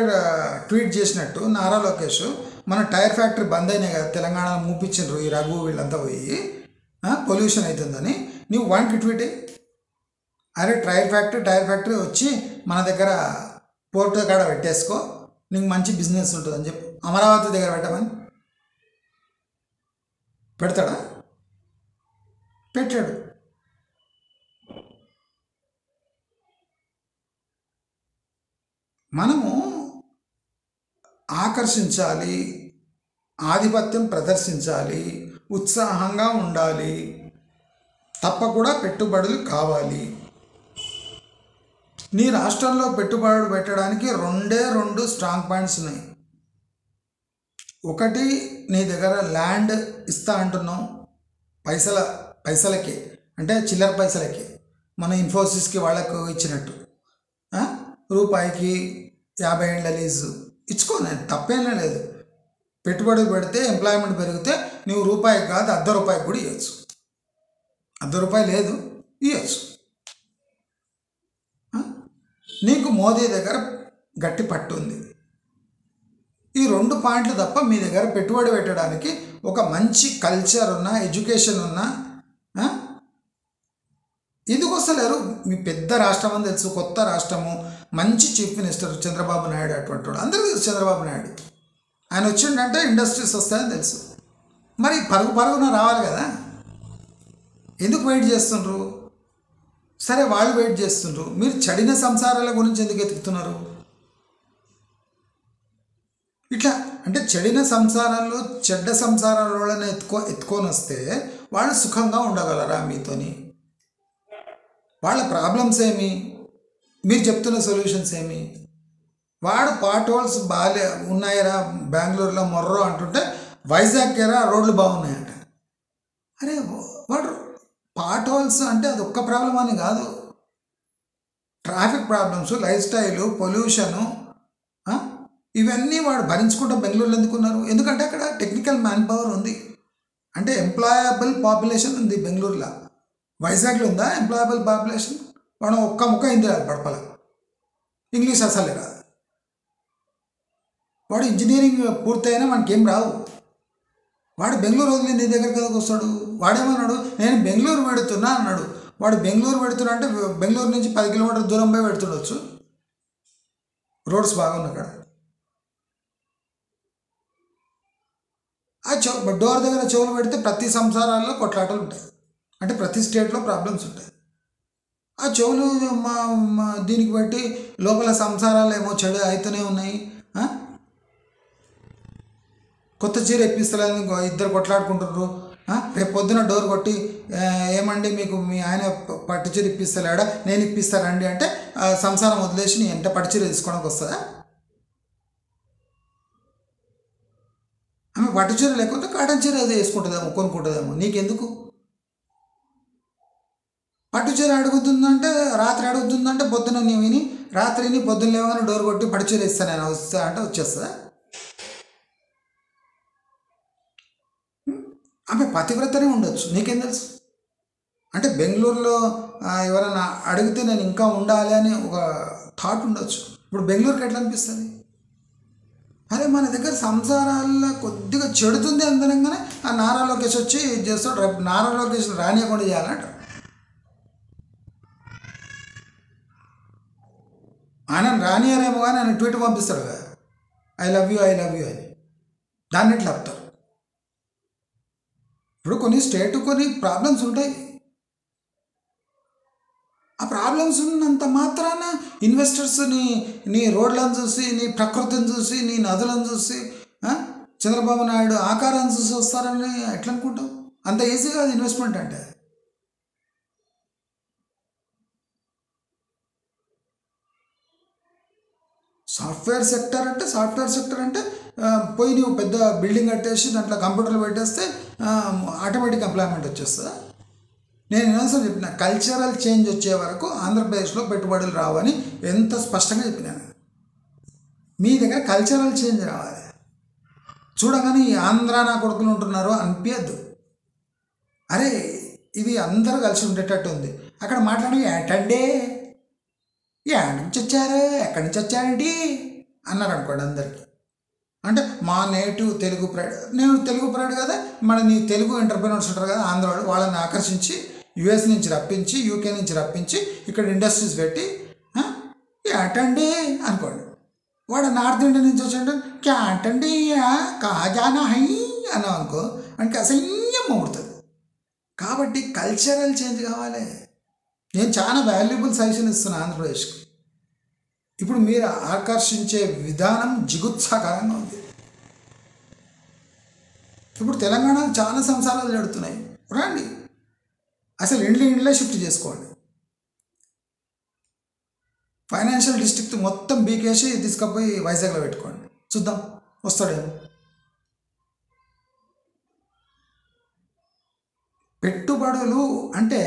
ట్వీట్ చేసినట్టు నారా లోకేష్ మన టైర్ ఫ్యాక్టరీ బంద్ అయినాయి కదా తెలంగాణలో, మూపించారు ఈ రఘు వీళ్ళంతా పోయి పొల్యూషన్ అవుతుందని. నువ్వు వానికి ట్వీటే, అరే టైర్ ఫ్యాక్టరీ వచ్చి మన దగ్గర పోర్టు కాడ పెట్టేసుకో, నీకు మంచి బిజినెస్ ఉంటుందని చెప్పు. అమరావతి దగ్గర పెట్టమని పెడతాడా? పెట్టాడు. మనము ఆకర్షించాలి, ఆధిపత్యం ప్రదర్శించాలి, ఉత్సాహంగా ఉండాలి, తప్పకుండా పెట్టుబడులు కావాలి. నీ రాష్ట్రంలో పెట్టుబడులు పెట్టడానికి 2 స్ట్రాంగ్ పాయింట్స్ ఉన్నాయి. ఒకటి, నీ దగ్గర ల్యాండ్ ఇస్తా అంటున్నావు పైసలకి, అంటే చిల్లర పైసలకి, మన ఇన్ఫోసిస్కి వాళ్ళకు ఇచ్చినట్టు రూపాయికి 50 ఏళ్ళ లీజు ఇచ్చుకో, నేను తప్పేం లేదు. పెట్టుబడులు పెడితే ఎంప్లాయ్మెంట్ పెరిగితే నువ్వు రూపాయికి కాదు ₹1 కూడా ఇవ్వచ్చు. ₹1 లేదు, ఇవ్వచ్చు. నీకు మోదీ దగ్గర గట్టి పట్టు ఉంది. ఈ 2 పాయింట్లు తప్ప మీ దగ్గర పెట్టుబడి పెట్టడానికి ఒక మంచి కల్చర్ ఉన్న, ఎడ్యుకేషన్ ఉన్న ఎందుకు వస్తలేరు? మీ పెద్ద రాష్ట్రం అని తెలుసు, కొత్త రాష్ట్రము, మంచి చీఫ్ మినిస్టర్ చంద్రబాబు నాయుడు, అటువంటి వాడు అందరికీ తెలుసు. చంద్రబాబు నాయుడు ఆయన వచ్చిండంటే ఇండస్ట్రీస్ వస్తాయని తెలుసు. మరి పరుగున రావాలి కదా, ఎందుకు వెయిట్ చేస్తుండ్రు? సరే వాళ్ళు వెయిట్ చేస్తుండ్రు, మీరు చెడిన సంసారాల గురించి ఎందుకు ఎత్తుకుతున్నారు? ఇట్లా అంటే చెడిన సంసారాల్లో చెడ్డ సంసారాలను ఎత్తుకొని వస్తే వాళ్ళు సుఖంగా ఉండగలరా మీతోని? వాళ్ళ ప్రాబ్లమ్స్ ఏమి, మీరు చెప్తున్న సొల్యూషన్స్ ఏమి? వాడు పార్ట్ హోల్స్ ఉన్నాయరా బెంగళూరులో మొర్రో అంటుంటే వైజాగ్ ఏరా రోడ్లు బాగున్నాయంట. అరే వాడు పార్ట్ హోల్స్ అంటే అది ఒక్క ప్రాబ్లం అని కాదు, traffic problems, life style, pollution, ఇవన్నీ వాడు భరించుకుంటూ బెంగళూరులో ఎందుకున్నారు? ఎందుకంటే అక్కడ టెక్నికల్ మ్యాన్ పవర్ ఉంది, అంటే ఎంప్లాయబుల్ పాపులేషన్ ఉంది బెంగళూరులో. వైజాగ్లో ఉందా ఎంప్లాయబుల్ పాపులేషన్? వాడు ఒక్క ముక్క హిందీ రాదు, పడపల ఇంగ్లీష్ అసలే రాదు. వాడు ఇంజనీరింగ్ పూర్తయినా మనకేం రావు. వాడు బెంగళూరు వదిలి నీ దగ్గర కదకు వస్తాడు. వాడేమన్నాడు, నేను బెంగళూరు పెడుతున్నా అన్నాడు. వాడు బెంగళూరు పెడుతున్నా అంటే బెంగళూరు నుంచి 10 కిలోమీటర్ల దూరం పోయి పెడుతుండొచ్చు, రోడ్స్ బాగున్నా అక్కడ. ఆ డోర్ దగ్గర చెవులు పెడితే ప్రతి సంసారాల్లో కొట్లాటలు ఉంటాయి, అంటే ప్రతి స్టేట్లో ప్రాబ్లమ్స్ ఉంటాయి. ఆ చెవులు దీనికి బట్టి లోపల సంసారాలు ఏమో చెడు అవుతూనే ఉన్నాయి. కొత్త చీర ఇప్పిస్తలేదు, 2 కొట్లాడుకుంటున్నారు. రేపు పొద్దున డోర్ కొట్టి ఏమండి మీకు మీ ఆయన పట్టుచీర ఇప్పిస్తలేడా, నేను ఇప్పిస్తానండి అంటే సంసారం వదిలేసి నీ ఎంత పట్టుచీర తీసుకోవడానికి వస్తుందా? ఆమె పట్టుచీర లేకపోతే కాటన్ చీర అది వేసుకుంటుందేమో, కొనుక్కుంటుందేమో. నీకెందుకు? పట్టుచీర అడుగుతుందంటే రాత్రి అడుగుతుందంటే పొద్దున నీ విని రాత్రిని పొద్దున్న లేవగానే డోర్ కొట్టి పట్టుచీర ఇస్తాను నేను వస్తా అంటే వచ్చేస్తుందా? ఆమె పతివ్రతనే ఉండొచ్చు, నీకేం తెలుసు? అంటే బెంగళూరులో ఎవరైనా అడిగితే నేను ఇంకా ఉండాలి అని ఒక థాట్ ఉండొచ్చు. ఇప్పుడు బెంగళూరుకి ఎట్లా అనిపిస్తుంది? అరే మన దగ్గర సంసారాల్లో కొద్దిగా చెడుతుంది అందనంగానే ఆ నారా లోకేష్ వచ్చి చేస్తాడు. రేపు నారా లోకేష్ రానియకుండా చేయాలంట. ఆయన రానియరేమో కానీ ఆయన ట్వీట్ పంపిస్తాడు కదా, ఐ లవ్ యూ అని. దాన్ని ఎట్లా ఆపుతారు? ఇప్పుడు కొన్ని ప్రాబ్లమ్స్ ఉంటాయి. ఆ ప్రాబ్లమ్స్ ఉన్నంత మాత్రాన ఇన్వెస్టర్స్ నీ రోడ్లను చూసి, నీ ప్రకృతిని చూసి, నీ నదులను చూసి, చంద్రబాబు నాయుడు ఆకారాన్ని చూసి వస్తారని ఎట్లా అనుకుంటావు? అంత ఈజీ కాదు ఇన్వెస్ట్మెంట్ అంటే. సాఫ్ట్వేర్ సెక్టర్ అంటే పోయి నువ్వు పెద్ద బిల్డింగ్ కట్టేసి దాంట్లో కంప్యూటర్లు పెట్టేస్తే ఆటోమేటిక్ ఎంప్లాయ్మెంట్ వచ్చేస్తుందా? నేను ఎన్నోసార్లు చెప్పిన, కల్చరల్ చేంజ్ వచ్చే వరకు ఆంధ్రప్రదేశ్లో పెట్టుబడులు రావని ఎంత స్పష్టంగా చెప్పినాను. మీ దగ్గర కల్చరల్ చేంజ్ రావాలి. చూడగానే ఈ ఆంధ్ర నా కొడుకులు ఉంటున్నారు అనిపించద్దు. అరే ఇది అందరూ కలిసి ఉండేటట్టు ఉంది. అక్కడ మాట్లాడి ఏటండే, ఎక్కడి నుంచి వచ్చారు, ఎక్కడి నుంచి వచ్చారండి అన్నారు అనుకోండి అందరికీ. అంటే మా నేటివ్ తెలుగు ప్రైడ్, నేను తెలుగు ప్రైడ్ కదా, నీ తెలుగు ఎంటర్ప్రెన్యూర్స్ ఉంటారు కదా ఆంధ్ర వాళ్ళు, వాళ్ళని ఆకర్షించి యుఎస్ నుంచి రప్పించి, యూకే నుంచి రప్పించి ఇక్కడ ఇండస్ట్రీస్ పెట్టి ఏటండి అనుకోండి. వాడు నార్త్ ఇండియా నుంచి వచ్చాడు క్యాటండి కాజానా హై అన్నాం అనుకో, అంటే అసహ్యం అవుతుంది. కాబట్టి కల్చరల్ చేంజ్ కావాలి. నేను చాలా వాల్యుబుల్ సజెషన్ ఇస్తున్నాను ఆంధ్రప్రదేశ్కి. ఇప్పుడు మీరు ఆకర్షించే విధానం జిగుత్సాకరంగా ఉంది. ఇప్పుడు తెలంగాణలో చాలా సంసారాలు జరుగుతున్నాయి. రండి అసలు ఇండ్లే షిఫ్ట్ చేసుకోండి. ఫైనాన్షియల్ డిస్ట్రిక్ట్ మొత్తం బీకేసి తీసుకుపోయి వైజాగ్లో పెట్టుకోండి, చూద్దాం వస్తాడేమో. పెట్టుబడులు అంటే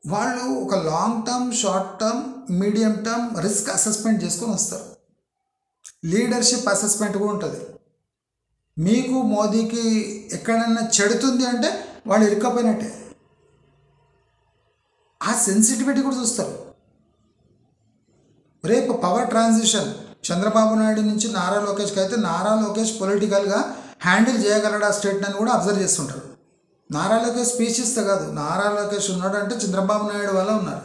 వాళ్ళు ఒక long term, short term, medium term risk assessment చేసుకొని వస్తారు. లీడర్షిప్ అసెస్మెంట్ కూడా ఉంటుంది. మీకు మోదీకి ఎక్కడైనా చెడుతుంది అంటే వాళ్ళు ఇరుక్కపోయినట్టే. ఆ సెన్సిటివిటీ కూడా చూస్తారు. రేపు పవర్ ట్రాన్సిషన్ చంద్రబాబు నాయుడు నుంచి నారా లోకేష్కి అయితే నారా లోకేష్ పొలిటికల్గా హ్యాండిల్ చేయగలడు ఆ స్టేట్ అని కూడా అబ్జర్వ్ చేస్తుంటారు. నారా లోకేష్ స్పీచ్ ఇస్తే కాదు, నారా లోకేష్ ఉన్నాడు అంటే చంద్రబాబు నాయుడు వల్ల ఉన్నారు,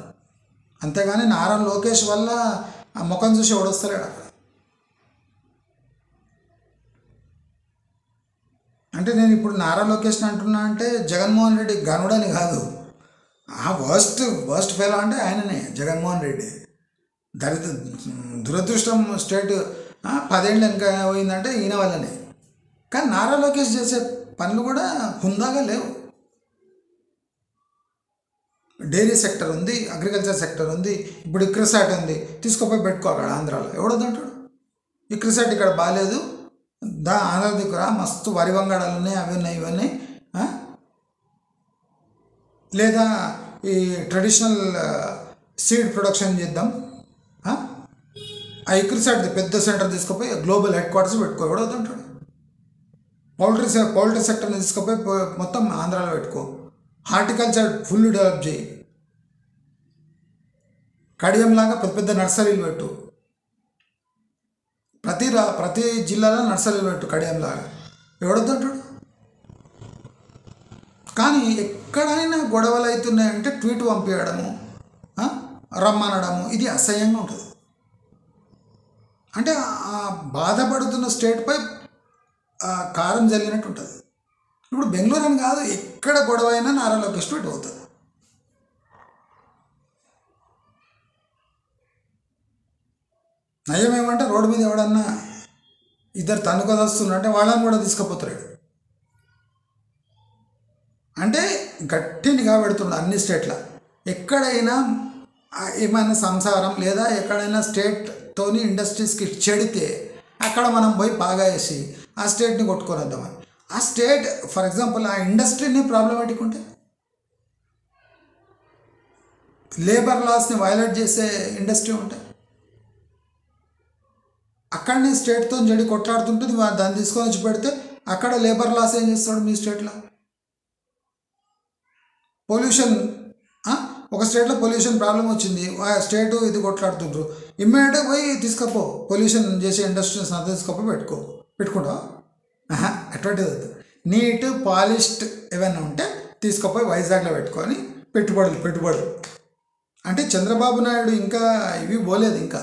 అంతేగాని నారా లోకేష్ వల్ల ఆ ముఖం చూసి ఎవడొస్తలేడు అక్కడ. అంటే నేను ఇప్పుడు నారా లోకేష్ని అంటున్నా అంటే జగన్మోహన్ రెడ్డి గనుడని కాదు, ఆ వర్స్ట్ ఫెలో అంటే ఆయననే జగన్మోహన్ రెడ్డి. దురదృష్టం స్టేట్ 10 ఏళ్ళు వెనక పోయిందంటే ఈయన వల్లనే. కానీ నారా లోకేష్ చేసే పనులు కూడా హుందాగా లేవు. డైరీ సెక్టర్ ఉంది, అగ్రికల్చర్ సెక్టర్ ఉంది, ఇప్పుడు ఇక్రిసాట్ ఉంది, తీసుకుపోయి పెట్టుకో అక్కడ ఆంధ్రాలో. ఎవడొద్దంటాడు? ఇక్రిసాట్ ఇక్కడ బాగాలేదు, ఆంధ్ర దిక్కురా మస్తు వరి వంగడాలు ఉన్నాయి, అవి ఉన్నాయి, ఇవన్నీ. లేదా ఈ ట్రెడిషనల్ సీడ్ ప్రొడక్షన్ చేద్దాం, ఆ ఇక్రిసాట్ పెద్ద సెంటర్ తీసుకుపోయి గ్లోబల్ హెడ్ క్వార్టర్స్ పెట్టుకో. ఎవడొద్దంటాడు? పౌల్ట్రీ సెక్టర్ని తీసుకుపోయి మొత్తం ఆంధ్రాలో పెట్టుకో. హార్టికల్చర్ ఫుల్ డెవలప్ చేయి. కడియంలాగా పెద్ద నర్సరీలు పెట్టు. ప్రతి జిల్లాలో నర్సరీలు పెట్టు కడియంలాగా. ఎవడొద్దంటాడు? కానీ ఎక్కడైనా గొడవలు అవుతున్నాయంటే ట్వీట్ పంపించడము, రమ్మనడము, ఇది అసహ్యంగా ఉంటుంది. అంటే ఆ బాధపడుతున్న స్టేట్పై కారం జరిగినట్టు ఉంటుంది. ఇప్పుడు బెంగళూరు అని కాదు, ఎక్కడ గొడవ అయినా నారా లోకేష్ ట్వీట్ అవుతుంది. నయం ఏమంటే రోడ్డు మీద ఎవడన్నా ఇద్దరు తన్నుకొదొస్తుందంటే వాళ్ళని కూడా తీసుకుపోతాడు. అంటే గట్టినిగా పెడుతుండు అన్ని స్టేట్ల. ఎక్కడైనా ఏమైనా సంసారం లేదా ఎక్కడైనా స్టేట్తోని ఇండస్ట్రీస్కి చెడితే అక్కడ మనం పోయి బాగా వేసి ఆ స్టేట్ని కొట్టుకొని వద్దామని. ఆ స్టేట్ ఫర్ ఎగ్జాంపుల్ ఆ ఇండస్ట్రీని ప్రాబ్లమాటిక్ ఉంటే, లేబర్ లాస్ని వైలేట్ చేసే ఇండస్ట్రీ ఉంటే అక్కడనే స్టేట్తో చెడి కొట్లాడుతుంటుంది. దాన్ని తీసుకొని వచ్చి పెడితే అక్కడ లేబర్ లాస్ ఏం చేస్తాడు మీ స్టేట్లో? పొల్యూషన్, ఒక స్టేట్లో పొల్యూషన్ ప్రాబ్లం వచ్చింది, ఆ స్టేటు ఇది కొట్లాడుతుండ్రు, ఇమ్మీడియట్గా పోయి తీసుకపో పొల్యూషన్ చేసే ఇండస్ట్రీస్ అంతా తీసుకపోయి పెట్టుకుంటావా? అటువంటిది వద్దు. నీట్ పాలిష్డ్ ఏమైనా ఉంటే తీసుకపోయి వైజాగ్లో పెట్టుకొని పెట్టుబడులు అంటే చంద్రబాబు నాయుడు ఇంకా ఇవి పోలేదు, ఇంకా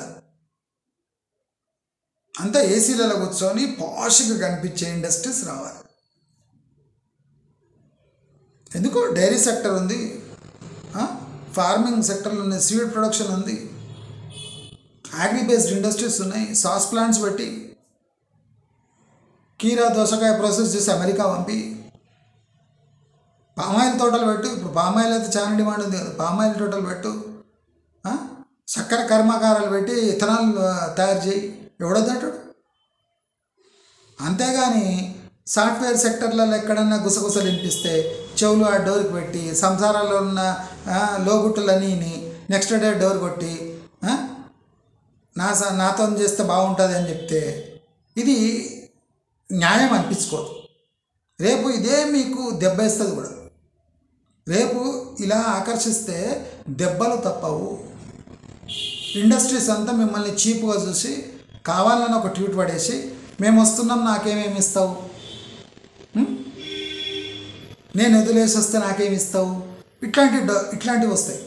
అంతా ఏసీలలో కూర్చొని పాష్గా కనిపించే ఇండస్ట్రీస్ రావాలి. ఎందుకు డైరీ సెక్టర్ ఉంది, ఫార్మింగ్ సెక్టర్లో ఉన్నాయి, సీడ్ ప్రొడక్షన్ ఉంది, అగ్రి బేస్డ్ ఇండస్ట్రీస్ ఉన్నాయి, సాస్ ప్లాంట్స్ పెట్టి కీరా దోసకాయ ప్రాసెస్ చేసి అమెరికా పంపి, పామాయిల్ తోటలు పెట్టు. ఇప్పుడు పామాయిల్ అయితే చాలా డిమాండ్ ఉంది కదా, పామాయిల్ తోటలు పెట్టు, చక్కెర కర్మాగారాలు పెట్టి ఇథనాల్ తయారు చేయి, ఎవడొద్దంటాడు? అంతేగాని సాఫ్ట్వేర్ సెక్టర్లలో ఎక్కడన్నా గుసగుసలు వినిపిస్తే చెవులు ఆ డోర్కి పెట్టి సంసారాల్లో ఉన్న లోగుట్టులన్నీ నెక్స్ట్ డే డోర్ కొట్టి నాతో చేస్తే బాగుంటుంది అని చెప్తే ఇది న్యాయం అనిపించుకోదు. రేపు ఇదే మీకు దెబ్బ ఇస్తుంది కూడా. రేపు ఇలా ఆకర్షిస్తే దెబ్బలు తప్పవు. ఇండస్ట్రీస్ అంతా మిమ్మల్ని చీప్గా చూసి కావాలని ఒక ట్వీట్ పడేసి మేము వస్తున్నాం నాకేమేమి ఇస్తావు, నేను వదిలేసి వస్తే నాకేమి ఇస్తావు, ఇట్లాంటివి వస్తాయి.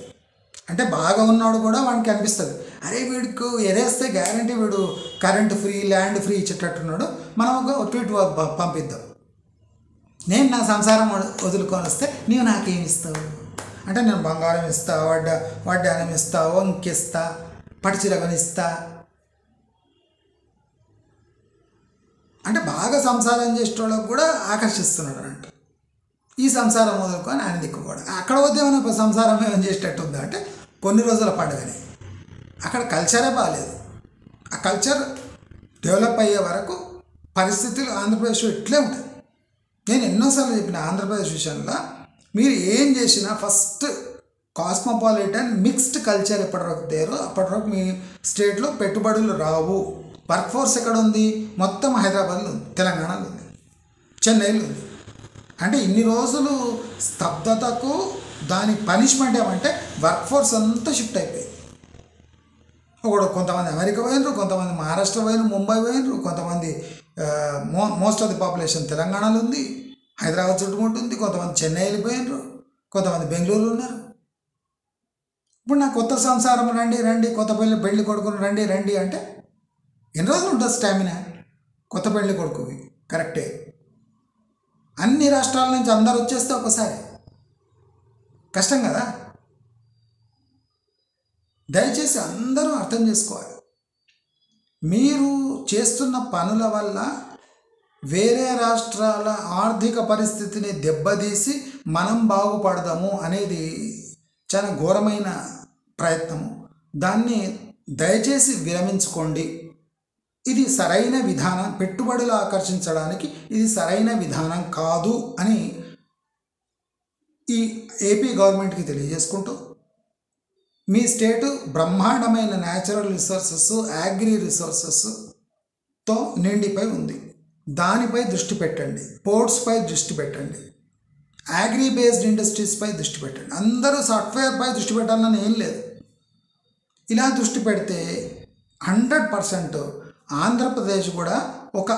అంటే బాగా ఉన్నాడు కూడా వాడికి అనిపిస్తుంది, అరే వీడికి ఎరేస్తే గ్యారంటీ వీడు కరెంట్ ఫ్రీ ల్యాండ్ ఫ్రీ ఇచ్చేటట్టున్నాడు, మనం ఒక ట్వీట్ పంపిద్దాం, నేను నా సంసారం వదులుకొని వస్తే నీవు నాకేమి ఇస్తావు అంటే నేను బంగారం ఇస్తా, వడ్డానం ఇస్తా, వంకిస్తా, పట్టుచిరగని ఇస్తా అంటే బాగా సంసారం చేసేటోళ్ళకు కూడా ఆకర్షిస్తున్నాడు అంట. ఈ సంసారం వదులుకొని ఆయన దిక్కుపోవడం. అక్కడ వద్ద ఏమైనా సంసారం ఏమైనా చేసేటట్టు ఉందా అంటే కొన్ని రోజుల పండుగనే. అక్కడ కల్చరే బాగాలేదు. ఆ కల్చర్ డెవలప్ అయ్యే వరకు పరిస్థితులు ఆంధ్రప్రదేశ్లో ఇట్లే ఉంటాయి. నేను ఎన్నోసార్లు చెప్పిన ఆంధ్రప్రదేశ్ విషయంలో మీరు ఏం చేసినా ఫస్ట్ కాస్మోపాలిటన్ మిక్స్డ్ కల్చర్ ఎప్పటివరకు తేరో అప్పటివరకు మీ స్టేట్లో పెట్టుబడులు రావు. వర్క్ ఫోర్స్ ఎక్కడ ఉంది? మొత్తం హైదరాబాద్లో ఉంది, తెలంగాణలో ఉంది, చెన్నైలో ఉంది. అంటే ఇన్ని రోజులు స్తబ్దతకు దాని పనిష్మెంట్ ఏమంటే వర్క్ ఫోర్స్ అంతా షిఫ్ట్ అయిపోయింది. కొంతమంది అమెరికా పోయినరు, కొంతమంది మహారాష్ట్ర పోయినరు, ముంబై పోయినరు, కొంతమంది మోస్ట్ ఆఫ్ ది పాపులేషన్ తెలంగాణలో ఉంది, హైదరాబాద్ చుట్టుముట్టు ఉంది, కొంతమంది చెన్నై వెళ్ళిపోయినరు, కొంతమంది బెంగళూరులో ఉన్నారు. ఇప్పుడు నా కొత్త సంసారం రండి, కొత్త పెళ్లి కొడుకుని రండి అంటే ఎన్ని రోజులు ఉంటుంది స్టామినా? కొత్త పెళ్లి కొడుకువి కరెక్టే. అన్ని రాష్ట్రాల నుంచి అందరు వచ్చేస్తే ఒకసారి కష్టం కదా. దయచేసి అందరూ అర్థం చేసుకోవాలి, మీరు చేస్తున్న పనుల వల్ల వేరే రాష్ట్రాల ఆర్థిక పరిస్థితిని దెబ్బతీసి మనం బాగుపడదాము అనేది చాలా ఘోరమైన ప్రయత్నము. దాన్ని దయచేసి విరమించుకోండి. ఇది సరైన విధానం, పెట్టుబడులు ఆకర్షించడానికి ఇది సరైన విధానం కాదు అని ఈ ఏపీ గవర్నమెంట్కి తెలియజేసుకుంటూ, మీ స్టేటు బ్రహ్మాండమైన న్యాచురల్ రిసోర్సెస్, అగ్రి రిసోర్సెస్తో నిండిపోయి ఉంది. దానిపై దృష్టి పెట్టండి, పోర్ట్స్పై దృష్టి పెట్టండి, అగ్రి బేస్డ్ ఇండస్ట్రీస్పై దృష్టి పెట్టండి. అందరూ సాఫ్ట్వేర్పై దృష్టి పెట్టాలని ఏం లేదు. ఇలా దృష్టి పెడితే 100% ఆంధ్రప్రదేశ్ కూడా ఒక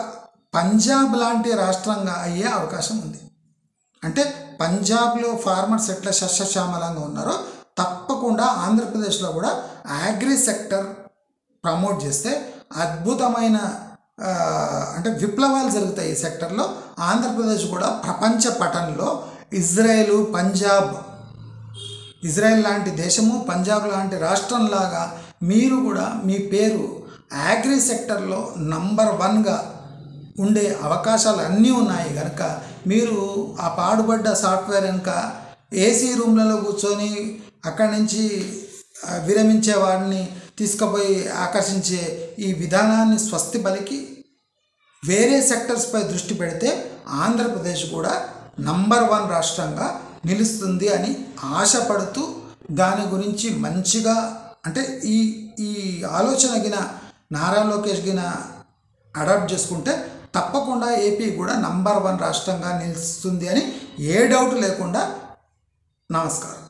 పంజాబ్ లాంటి రాష్ట్రంగా అయ్యే అవకాశం ఉంది. అంటే పంజాబ్లో ఫార్మర్స్ ఎట్లా సస్యశ్యామలంగా ఉన్నారో తప్పకుండా ఆంధ్రప్రదేశ్లో కూడా అగ్రి సెక్టర్ ప్రమోట్ చేస్తే అద్భుతమైన అంటే విప్లవాలు జరుగుతాయి ఈ సెక్టర్లో. ఆంధ్రప్రదేశ్ కూడా ప్రపంచ పటంలో ఇజ్రాయెల్ లాంటి దేశము, పంజాబ్ లాంటి రాష్ట్రంలాగా మీరు కూడా మీ పేరు అగ్రి సెక్టర్లో నంబర్ 1గా ఉండే అవకాశాలు అన్నీ ఉన్నాయి కనుక మీరు ఆ పాడుబడ్డ సాఫ్ట్వేర్ వెనుక ఏసీ రూమ్లలో కూర్చొని అక్కడి నుంచి విరమించే వాడిని తీసుకుపోయి ఆకర్షించే ఈ విధానాన్ని స్వస్తి పలికి వేరే సెక్టర్స్పై దృష్టి పెడితే ఆంధ్రప్రదేశ్ కూడా నంబర్ 1 రాష్ట్రంగా నిలుస్తుంది అని ఆశపడుతూ దాని గురించి మంచిగా అంటే ఈ ఈ ఆలోచన గిన నారా లోకేష్ గిన అడాప్ట్ చేసుకుంటే తప్పకుండా ఏపీ కూడా నంబర్ 1 రాష్ట్రంగా నిలుస్తుంది అని ఏ డౌట్ లేకుండా. నమస్కారం.